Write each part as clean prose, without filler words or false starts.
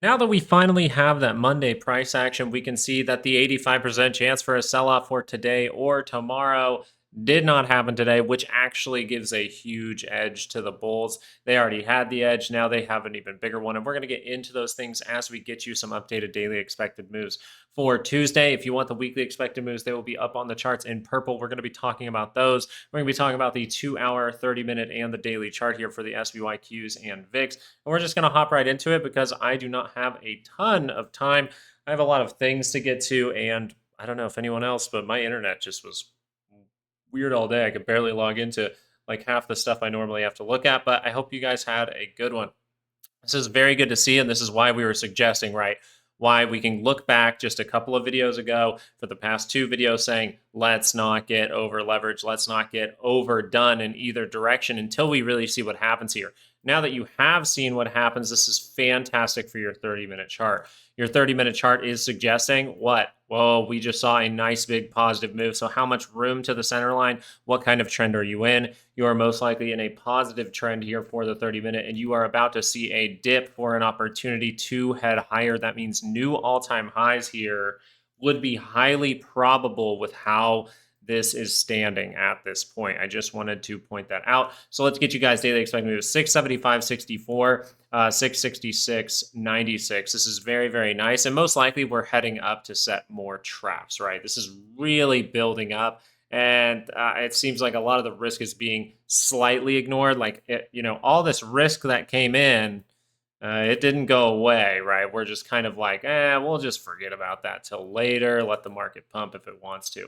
Now that we finally have that Monday price action, we can see that the 85% chance for a sell-off for today or tomorrow did not happen today, which actually gives a huge edge to the bulls. They already had the edge. Now they have an even bigger one. And we're going to get into those things as we get you some updated daily expected moves for Tuesday. If you want the weekly expected moves, they will be up on the charts in purple. We're going to be talking about those. We're going to be talking about the 2-hour, 30-minute, and the daily chart here for the SPYQs and VIX. And we're just going to hop right into it because I do not have a ton of time. I have a lot of things to get to, and I don't know if anyone else, but my internet just was weird all day. I could barely log into like half the stuff I normally have to look at, but I hope you guys had a good one. This is very good to see, and this is why we were suggesting, right? Why we can look back just a couple of videos ago for the past two videos saying, let's not get over leveraged, let's not get overdone in either direction until we really see what happens here. Now that you have seen what happens, this is fantastic for your 30-minute chart. Your 30-minute chart is suggesting what? Well, we just saw a nice big positive move. So how much room to the center line? What kind of trend are you in? You are most likely in a positive trend here for the 30-minute, and you are about to see a dip for an opportunity to head higher. That means new all-time highs here would be highly probable with how this is standing at this point. I just wanted to point that out. So let's get you guys daily expected move 675.64, 666.96. This is very, very nice. And most likely we're heading up to set more traps, right? This is really building up. And it seems like a lot of the risk is being slightly ignored. Like, all this risk that came in, it didn't go away, right? We're just kind of like, we'll just forget about that till later. Let the market pump if it wants to.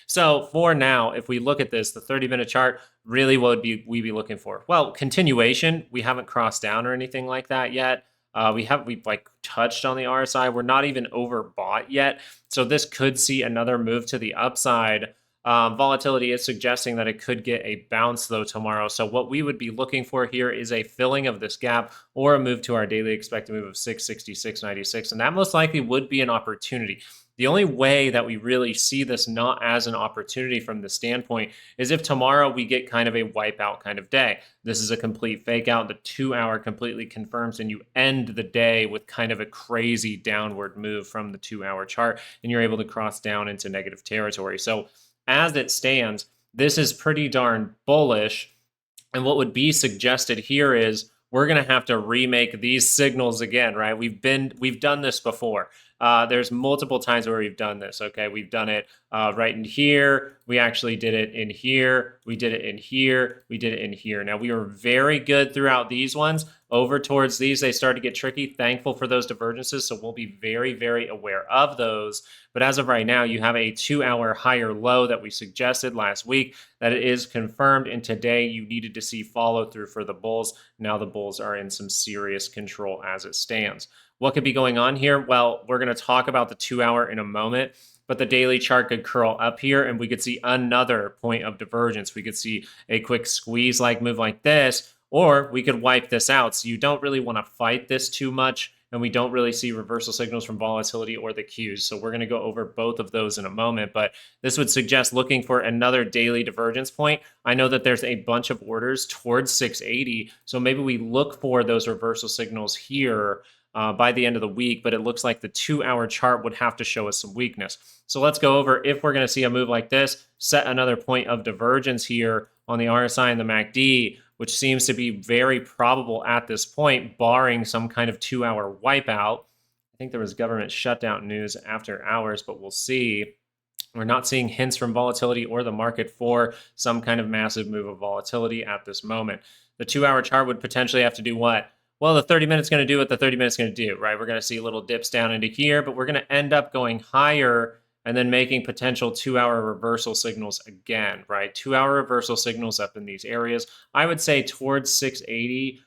So for now, if we look at this, the 30-minute chart, really what would we be looking for? Well, continuation. We haven't crossed down or anything like that yet. We've like touched on the RSI. We're not even overbought yet. So this could see another move to the upside. Volatility is suggesting that it could get a bounce though tomorrow. So what we would be looking for here is a filling of this gap or a move to our daily expected move of 666.96. And that most likely would be an opportunity. The only way that we really see this not as an opportunity from the standpoint is if tomorrow we get kind of a wipeout kind of day. This is a complete fake out. The 2-hour completely confirms and you end the day with kind of a crazy downward move from the 2-hour chart and you're able to cross down into negative territory. So as it stands, this is pretty darn bullish. And what would be suggested here is we're going to have to remake these signals again, right? We've done this before. There's multiple times where we've done this. Okay, we've done it right in here. We actually did it in here. We did it in here. We did it in here. Now we were very good throughout these ones. Over towards these, they start to get tricky. Thankful for those divergences, so we'll be very, very aware of those. But as of right now, you have a 2-hour higher low that we suggested last week that it is confirmed. And today you needed to see follow through for the bulls. Now the bulls are in some serious control as it stands. What could be going on here? Well, we're going to talk about the 2-hour in a moment, but the daily chart could curl up here and we could see another point of divergence. We could see a quick squeeze like move like this, or we could wipe this out. So you don't really want to fight this too much, and we don't really see reversal signals from volatility or the Qs. So we're going to go over both of those in a moment, but this would suggest looking for another daily divergence point. I know that there's a bunch of orders towards 680, so maybe we look for those reversal signals here by the end of the week, but it looks like the 2-hour chart would have to show us some weakness. So let's go over if we're going to see a move like this, set another point of divergence here on the RSI and the MACD, which seems to be very probable at this point, barring some kind of 2-hour wipeout. I think there was government shutdown news after hours, but we'll see. We're not seeing hints from volatility or the market for some kind of massive move of volatility at this moment. The 2-hour chart would potentially have to do what? Well, the 30 minutes going to do what the 30 minutes going to do, right? We're going to see little dips down into here, but we're going to end up going higher and then making potential 2-hour reversal signals again, right? 2-hour reversal signals up in these areas. I would say towards 680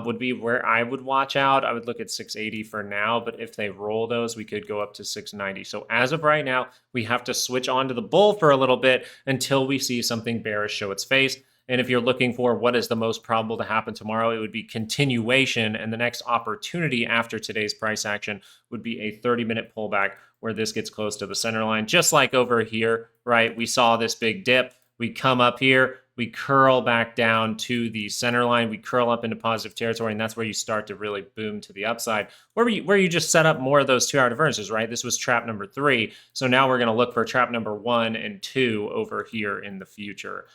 would be where I would watch out. I would look at 680 for now, but if they roll those, we could go up to 690. So as of right now, we have to switch on to the bull for a little bit until we see something bearish show its face. And if you're looking for what is the most probable to happen tomorrow, it would be continuation. And the next opportunity after today's price action would be a 30-minute pullback where this gets close to the center line, just like over here, right? We saw this big dip. We come up here, we curl back down to the center line, we curl up into positive territory, and that's where you start to really boom to the upside, where you just set up more of those 2-hour divergences, right? This was trap number 3. So now we're going to look for trap number 1 and 2 over here in the future.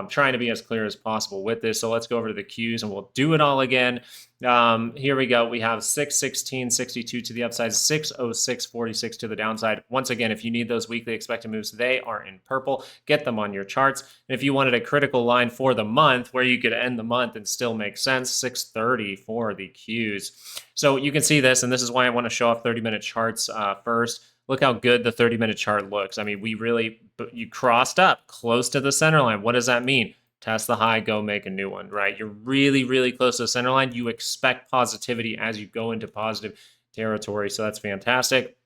Trying to be as clear as possible with this. So let's go over to the Qs and we'll do it all again. Here we go. We have 616.62 to the upside, 606.46 to the downside. Once again, if you need those weekly expected moves, they are in purple. Get them on your charts. And if you wanted a critical line for the month where you could end the month and still make sense, 630 for the Qs. So you can see this, and this is why I want to show off 30-minute charts first. Look how good the 30-minute chart looks. I mean, you crossed up close to the center line. What does that mean? Test the high, go make a new one, right? You're really, really close to the center line. You expect positivity as you go into positive territory. So that's fantastic.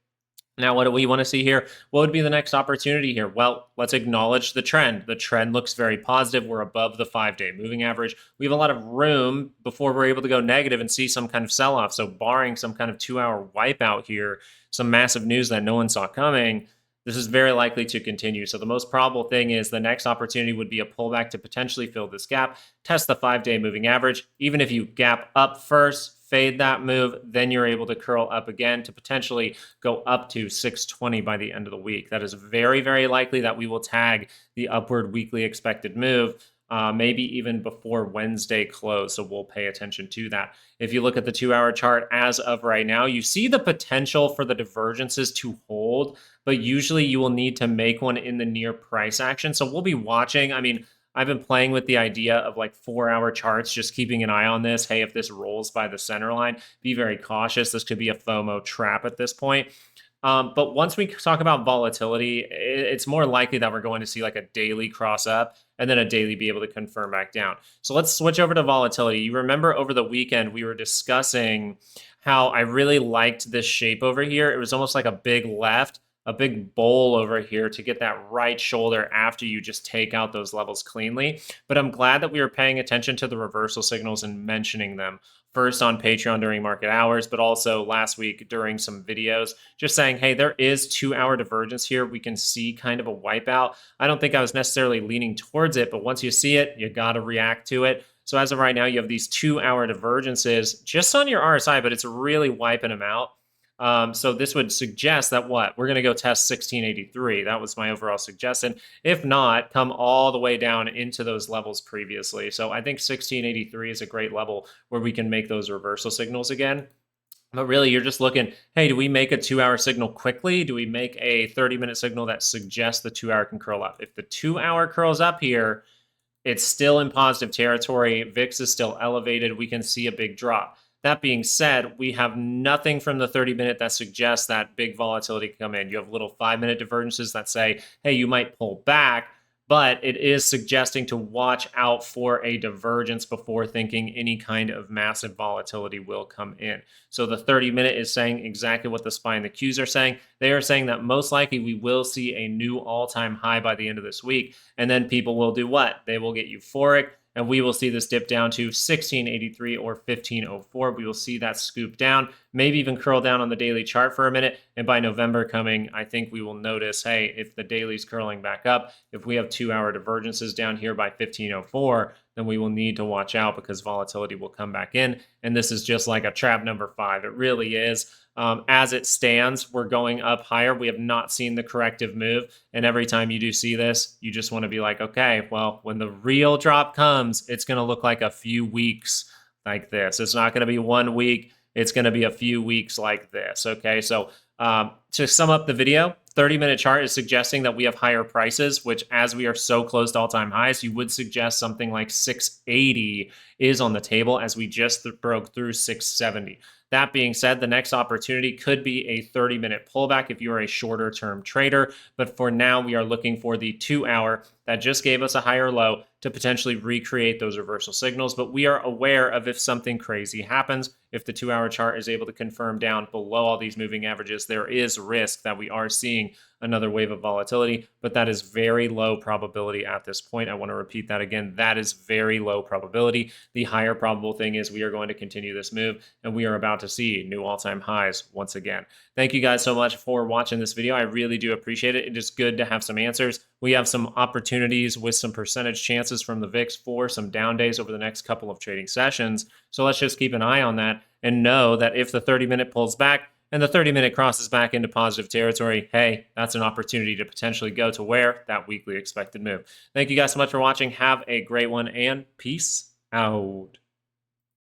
Now, what do we want to see here? What would be the next opportunity here? Well, let's acknowledge the trend. The trend looks very positive. We're above the 5-day moving average. We have a lot of room before we're able to go negative and see some kind of sell-off. So barring some kind of 2-hour wipeout here, some massive news that no one saw coming, this is very likely to continue. So the most probable thing is the next opportunity would be a pullback to potentially fill this gap, test the 5-day moving average. Even if you gap up first, fade that move, then you're able to curl up again to potentially go up to 620 by the end of the week. That is very, very likely that we will tag the upward weekly expected move, maybe even before Wednesday close. So we'll pay attention to that. If you look at the 2-hour chart as of right now, you see the potential for the divergences to hold, but usually you will need to make one in the near price action. So we'll be watching. I mean, I've been playing with the idea of like 4-hour charts, just keeping an eye on this. Hey, if this rolls by the center line, be very cautious. This could be a FOMO trap at this point. But once we talk about volatility, it's more likely that we're going to see like a daily cross up and then a daily be able to confirm back down. So let's switch over to volatility. You remember over the weekend, we were discussing how I really liked this shape over here. It was almost like a big left, a big bowl over here to get that right shoulder after you just take out those levels cleanly. But I'm glad that we were paying attention to the reversal signals and mentioning them. First on Patreon during market hours, but also last week during some videos, just saying, hey, there is 2-hour divergence here. We can see kind of a wipeout. I don't think I was necessarily leaning towards it, but once you see it, you got to react to it. So as of right now, you have these 2-hour divergences just on your RSI, but it's really wiping them out. So this would suggest that what? We're going to go test 1683. That was my overall suggestion. If not, come all the way down into those levels previously. So I think 1683 is a great level where we can make those reversal signals again. But really, you're just looking, hey, do we make a 2-hour signal quickly? Do we make a 30-minute signal that suggests the 2-hour can curl up? If the 2-hour curls up here, it's still in positive territory. VIX is still elevated. We can see a big drop. That being said, we have nothing from the 30-minute that suggests that big volatility can come in. You have little 5-minute divergences that say, hey, you might pull back, but it is suggesting to watch out for a divergence before thinking any kind of massive volatility will come in. So the 30-minute is saying exactly what the SPY and the Qs are saying. They are saying that most likely we will see a new all-time high by the end of this week, and then people will do what? They will get euphoric, and we will see this dip down to 1683 or 1504. We will see that scoop down, maybe even curl down on the daily chart for a minute. And by November coming, I think we will notice, hey, if the daily's curling back up, if we have 2-hour divergences down here by 1504, then we will need to watch out because volatility will come back in. And this is just like a trap number 5. It really is. As it stands, we're going up higher. We have not seen the corrective move. And every time you do see this, you just want to be like, okay, well, when the real drop comes, it's going to look like a few weeks like this. It's not going to be 1 week. It's going to be a few weeks like this. Okay, so to sum up the video, 30-minute chart is suggesting that we have higher prices, which as we are so close to all-time highs, you would suggest something like 680 is on the table as we just broke through 670. That being said, the next opportunity could be a 30-minute pullback if you are a shorter-term trader. But for now, we are looking for the 2-hour that just gave us a higher low to potentially recreate those reversal signals. But we are aware of if something crazy happens, if the 2-hour chart is able to confirm down below all these moving averages, there is risk that we are seeing another wave of volatility, but that is very low probability at this point. I want to repeat that again. That is very low probability. The higher probable thing is we are going to continue this move and we are about to see new all-time highs once again. Thank you guys so much for watching this video. I really do appreciate it. It is good to have some answers. we have some opportunities with some percentage chances from the VIX for some down days over the next couple of trading sessions. So let's just keep an eye on that and know that if the 30-minute pulls back and the 30-minute crosses back into positive territory, hey, that's an opportunity to potentially go to where that weekly expected move. Thank you guys so much for watching. Have a great one, and peace out.